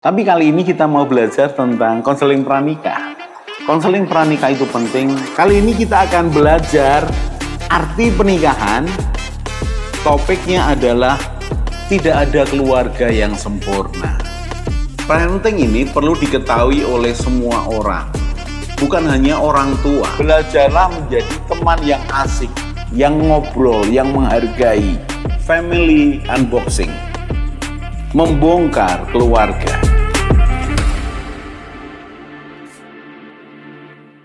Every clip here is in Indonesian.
Tapi kali ini kita mau belajar tentang konseling pranikah. Konseling pranikah itu penting. Kali ini kita akan belajar arti pernikahan. Topiknya adalah tidak ada keluarga yang sempurna. Parenting ini perlu diketahui oleh semua orang, bukan hanya orang tua. Belajarlah menjadi teman yang asik, yang ngobrol, yang menghargai. Family unboxing, membongkar keluarga.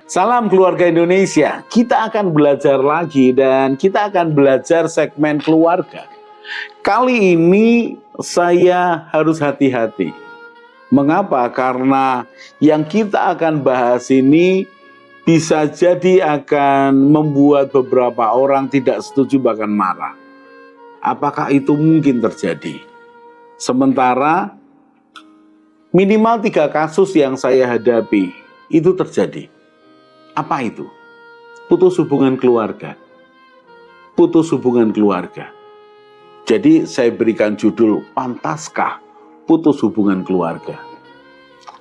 Salam keluarga Indonesia, kita akan belajar lagi dan kita akan belajar segmen keluarga. Kali ini saya harus hati-hati. Mengapa? Karena yang kita akan bahas ini bisa jadi akan membuat beberapa orang tidak setuju bahkan marah. Apakah itu mungkin terjadi? Sementara minimal 3 kasus yang saya hadapi itu terjadi. Apa itu? Putus hubungan keluarga. Putus hubungan keluarga. Jadi saya berikan judul, pantaskah putus hubungan keluarga?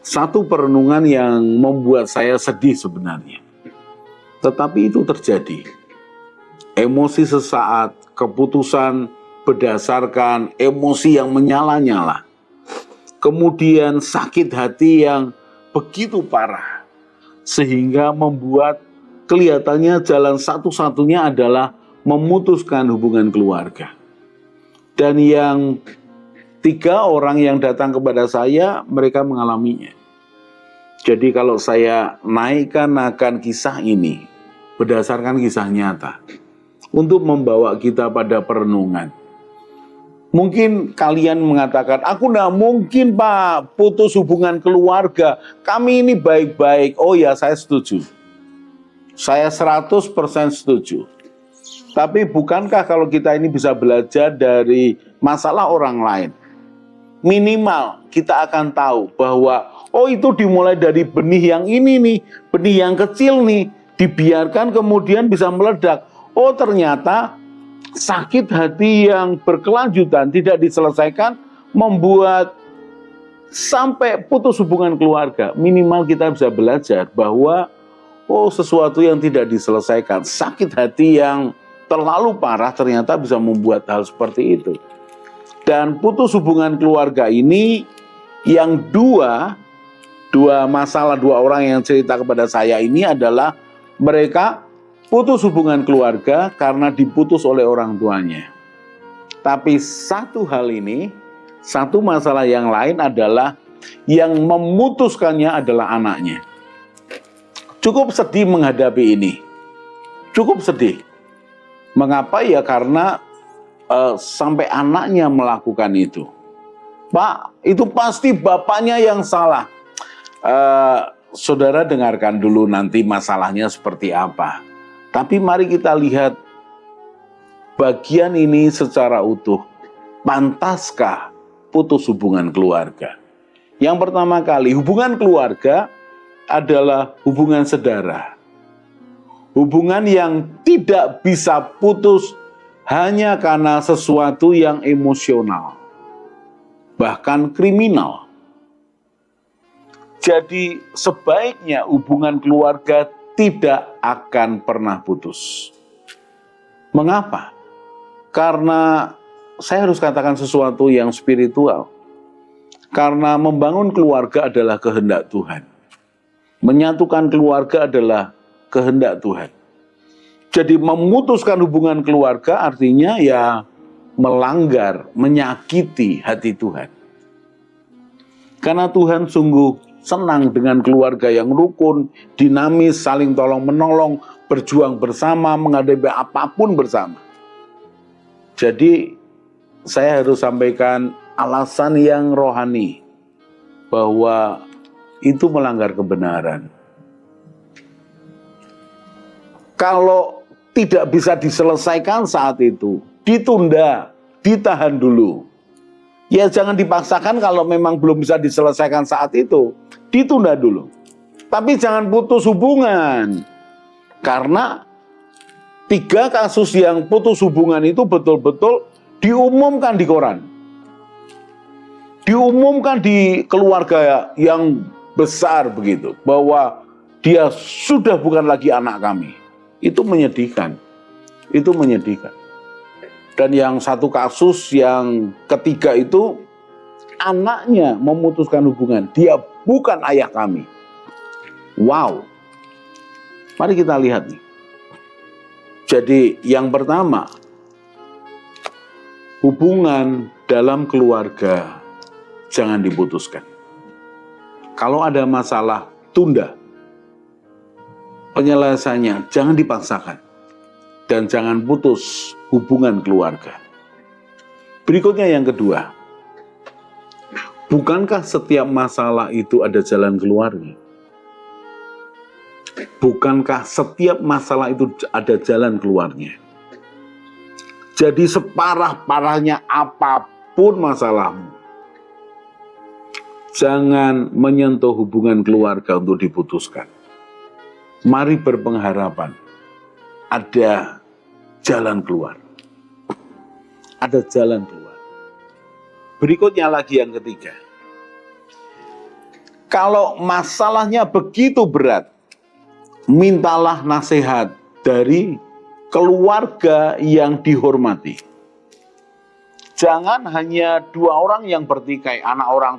Satu perenungan yang membuat saya sedih sebenarnya. Tetapi itu terjadi. Emosi sesaat, keputusan berdasarkan emosi yang menyala-nyala. Kemudian sakit hati yang begitu parah. Sehingga membuat kelihatannya jalan satu-satunya adalah memutuskan hubungan keluarga. Dan yang 3 orang yang datang kepada saya, mereka mengalaminya. Jadi kalau saya naikkan akan kisah ini, berdasarkan kisah nyata, untuk membawa kita pada perenungan. Mungkin kalian mengatakan, aku tidak mungkin Pak putus hubungan keluarga. Kami ini baik-baik. Oh ya, saya setuju. Saya 100% setuju. Tapi bukankah kalau kita ini bisa belajar dari masalah orang lain? Minimal kita akan tahu bahwa, oh itu dimulai dari benih yang ini nih. Benih yang kecil nih. Dibiarkan kemudian bisa meledak. Oh ternyata sakit hati yang berkelanjutan tidak diselesaikan membuat sampai putus hubungan keluarga. Minimal kita bisa belajar bahwa sesuatu yang tidak diselesaikan, sakit hati yang terlalu parah ternyata bisa membuat hal seperti itu. Dan putus hubungan keluarga ini yang dua masalah, 2 orang yang cerita kepada saya ini adalah mereka putus hubungan keluarga karena diputus oleh orang tuanya. Tapi satu hal ini, satu masalah yang lain adalah yang memutuskannya adalah anaknya. Cukup sedih menghadapi ini. Cukup sedih. Mengapa? Ya karena sampai anaknya melakukan itu. Pak, itu pasti bapaknya yang salah. Saudara dengarkan dulu nanti masalahnya seperti apa. Tapi mari kita lihat bagian ini secara utuh. Pantaskah putus hubungan keluarga? Yang pertama kali, hubungan keluarga adalah hubungan saudara. Hubungan yang tidak bisa putus hanya karena sesuatu yang emosional. Bahkan kriminal. Jadi sebaiknya hubungan keluarga tidak akan pernah putus. Mengapa? Karena saya harus katakan sesuatu yang spiritual. Karena membangun keluarga adalah kehendak Tuhan. Menyatukan keluarga adalah kehendak Tuhan. Jadi memutuskan hubungan keluarga artinya ya melanggar, menyakiti hati Tuhan. Karena Tuhan sungguh senang dengan keluarga yang rukun, dinamis, saling tolong-menolong, berjuang bersama, menghadapi apapun bersama. Jadi saya harus sampaikan alasan yang rohani bahwa itu melanggar kebenaran. Kalau tidak bisa diselesaikan saat itu, ditunda, ditahan dulu. Ya jangan dipaksakan kalau memang belum bisa diselesaikan saat itu. Ditunda dulu. Tapi jangan putus hubungan. Karena 3 kasus yang putus hubungan itu betul-betul diumumkan di koran. diumumkan di keluarga yang besar begitu, bahwa dia sudah bukan lagi anak kami. Itu menyedihkan. Itu menyedihkan. Dan yang satu kasus yang ketiga itu, anaknya memutuskan hubungan. Dia bukan ayah kami. Wow. Mari kita lihat nih. Jadi yang pertama, hubungan dalam keluarga jangan diputuskan. Kalau ada masalah, tunda. Penyelesaiannya jangan dipaksakan. Dan jangan putus hubungan keluarga. Berikutnya yang kedua, bukankah setiap masalah itu ada jalan keluarnya? Bukankah setiap masalah itu ada jalan keluarnya? Jadi separah-parahnya apapun masalahmu, jangan menyentuh hubungan keluarga untuk diputuskan. Mari berpengharapan ada jalan keluar. Ada jalan keluar. Berikutnya lagi yang ketiga. Kalau masalahnya begitu berat, mintalah nasihat dari keluarga yang dihormati. Jangan hanya dua orang yang bertikai, anak orang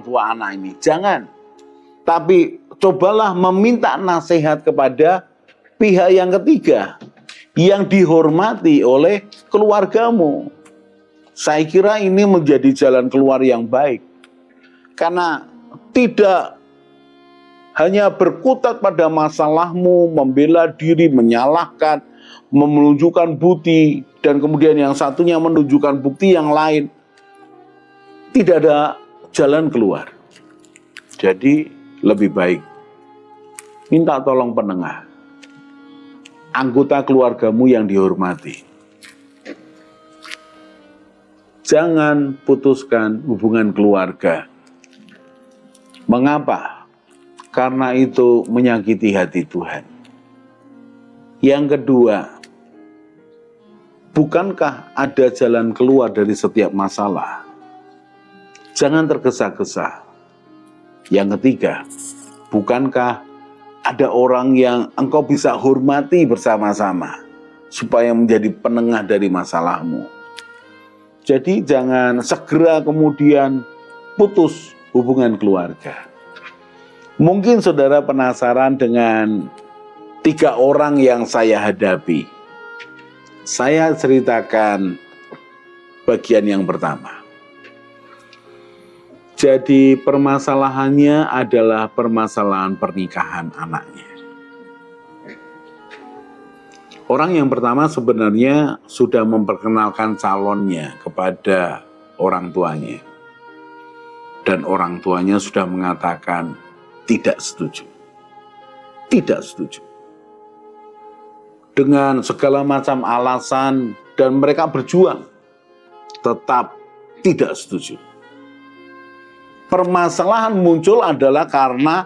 tua anak ini. Jangan. Tapi cobalah meminta nasihat kepada pihak yang ketiga yang dihormati oleh keluargamu. Saya kira ini menjadi jalan keluar yang baik. Karena tidak hanya berkutat pada masalahmu, membela diri, menyalahkan, menunjukkan bukti, dan kemudian yang satunya menunjukkan bukti yang lain. Tidak ada jalan keluar. Jadi lebih baik minta tolong penengah, anggota keluargamu yang dihormati. Jangan putuskan hubungan keluarga. Mengapa? Karena itu menyakiti hati Tuhan. Yang kedua, bukankah ada jalan keluar dari setiap masalah? Jangan tergesa-gesa. Yang ketiga, bukankah ada orang yang engkau bisa hormati bersama-sama supaya menjadi penengah dari masalahmu? Jadi jangan segera kemudian putus hubungan keluarga. Mungkin saudara penasaran dengan 3 orang yang saya hadapi. Saya ceritakan bagian yang pertama. Jadi permasalahannya adalah permasalahan pernikahan anaknya. Orang yang pertama sebenarnya sudah memperkenalkan calonnya kepada orang tuanya. Dan orang tuanya sudah mengatakan tidak setuju. Tidak setuju. Dengan segala macam alasan dan mereka berjuang, tetap tidak setuju. Permasalahan muncul adalah karena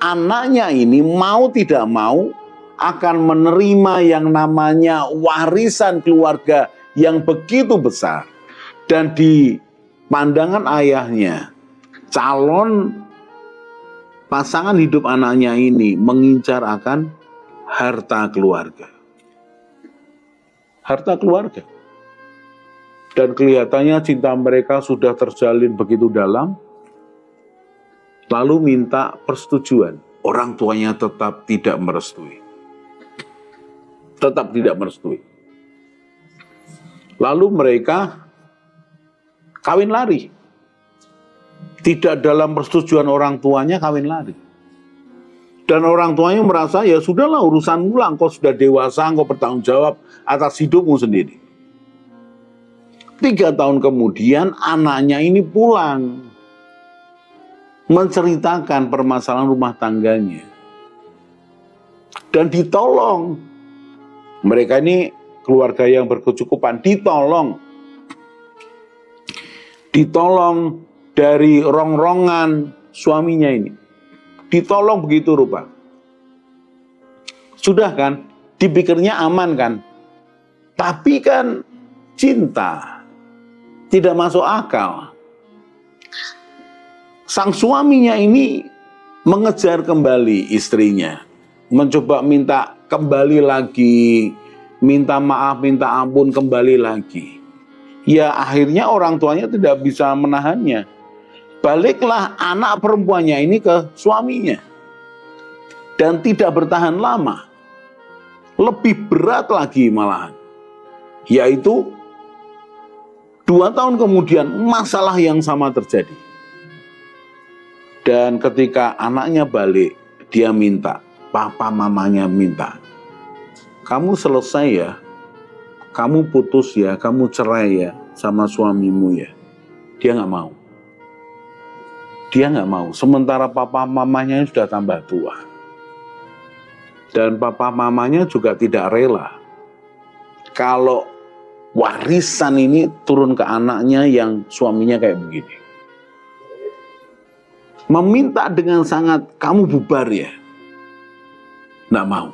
anaknya ini mau tidak mau akan menerima yang namanya warisan keluarga yang begitu besar. Dan di pandangan ayahnya, calon pasangan hidup anaknya ini mengincar akan harta keluarga. Harta keluarga. Dan kelihatannya cinta mereka sudah terjalin begitu dalam. Lalu minta persetujuan. Orang tuanya tetap tidak merestui. Tetap tidak merestui. Lalu mereka kawin lari. Tidak dalam persetujuan orang tuanya, kawin lari. Dan orang tuanya merasa, ya sudahlah urusanmu lah, engkau sudah dewasa, engkau bertanggung jawab atas hidupmu sendiri. 3 tahun kemudian anaknya ini pulang. Menceritakan permasalahan rumah tangganya. Dan ditolong. Mereka ini keluarga yang berkecukupan, ditolong. Ditolong dari rongrongan suaminya ini. Ditolong begitu rupa. Sudah kan, dipikirnya aman kan. Tapi kan cinta tidak masuk akal. sang suaminya ini mengejar kembali istrinya, mencoba minta kembali lagi, minta maaf, minta ampun kembali lagi. Ya akhirnya orang tuanya tidak bisa menahannya. Baliklah anak perempuannya ini ke suaminya. Dan tidak bertahan lama. Lebih berat lagi malahan. Yaitu 2 tahun kemudian masalah yang sama terjadi. Dan ketika anaknya balik, dia minta, papa mamanya minta, kamu selesai ya, kamu putus ya, kamu cerai ya sama suamimu ya. Dia nggak mau. Dia nggak mau. Sementara papa mamanya sudah tambah tua. Dan papa mamanya juga tidak rela kalau warisan ini turun ke anaknya yang suaminya kayak begini. Meminta dengan sangat, kamu bubar ya. Nggak mau.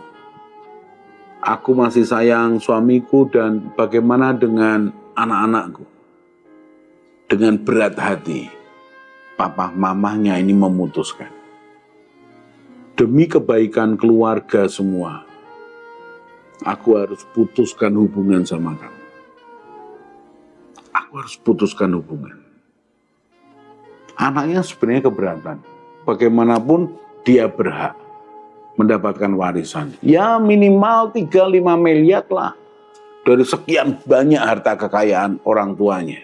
Aku masih sayang suamiku dan bagaimana dengan anak-anakku. Dengan berat hati, papa mamahnya ini memutuskan. Demi kebaikan keluarga semua, aku harus putuskan hubungan sama kamu. Aku harus putuskan hubungan. Anaknya sebenarnya keberatan. Bagaimanapun dia berhak mendapatkan warisan. Ya minimal 3-5 miliar lah. Dari sekian banyak harta kekayaan orang tuanya.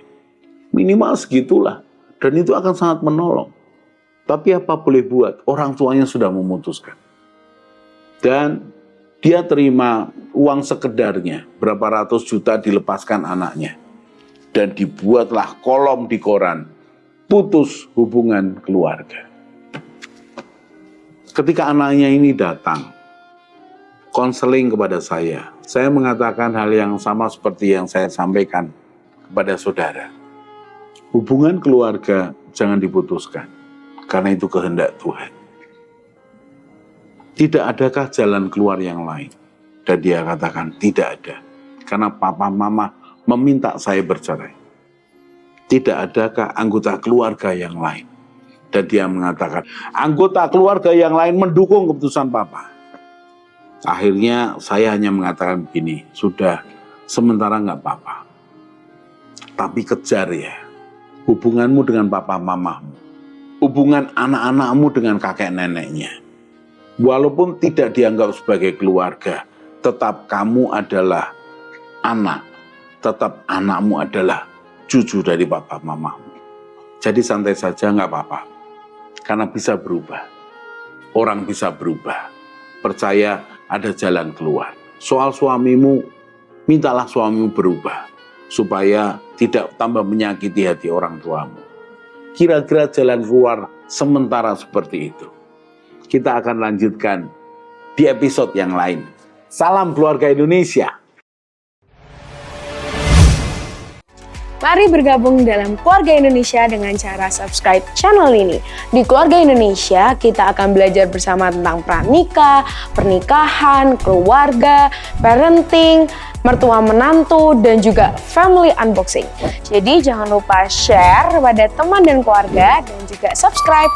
Minimal segitulah. Dan itu akan sangat menolong. Tapi apa boleh buat? Orang tuanya sudah memutuskan. Dan dia terima uang sekedarnya. Berapa ratus juta dilepaskan anaknya. Dan dibuatlah kolom di koran. Putus hubungan keluarga. Ketika anaknya ini datang, konseling kepada saya mengatakan hal yang sama seperti yang saya sampaikan kepada saudara. Hubungan keluarga jangan diputuskan, karena itu kehendak Tuhan. Tidak adakah jalan keluar yang lain? Dan dia katakan tidak ada, karena papa mama meminta saya bercerai. Tidak adakah anggota keluarga yang lain? Dan dia mengatakan, anggota keluarga yang lain mendukung keputusan papa. Akhirnya saya hanya mengatakan begini, sudah sementara nggak apa-apa. Tapi kejar ya, hubunganmu dengan papa mamamu. Hubungan anak-anakmu dengan kakek neneknya. Walaupun tidak dianggap sebagai keluarga, tetap kamu adalah anak. Tetap anakmu adalah cucu dari papa mamamu. Jadi santai saja nggak apa-apa. Karena bisa berubah. Orang bisa berubah. Percaya ada jalan keluar. Soal suamimu, mintalah suamimu berubah. Supaya tidak tambah menyakiti hati orang tuamu. Kira-kira jalan keluar sementara seperti itu. Kita akan lanjutkan di episode yang lain. Salam keluarga Indonesia. Mari bergabung dalam Keluarga Indonesia dengan cara subscribe channel ini. Di Keluarga Indonesia, kita akan belajar bersama tentang pranikah, pernikahan, keluarga, parenting, mertua menantu, dan juga family unboxing. Jadi jangan lupa share pada teman dan keluarga dan juga subscribe.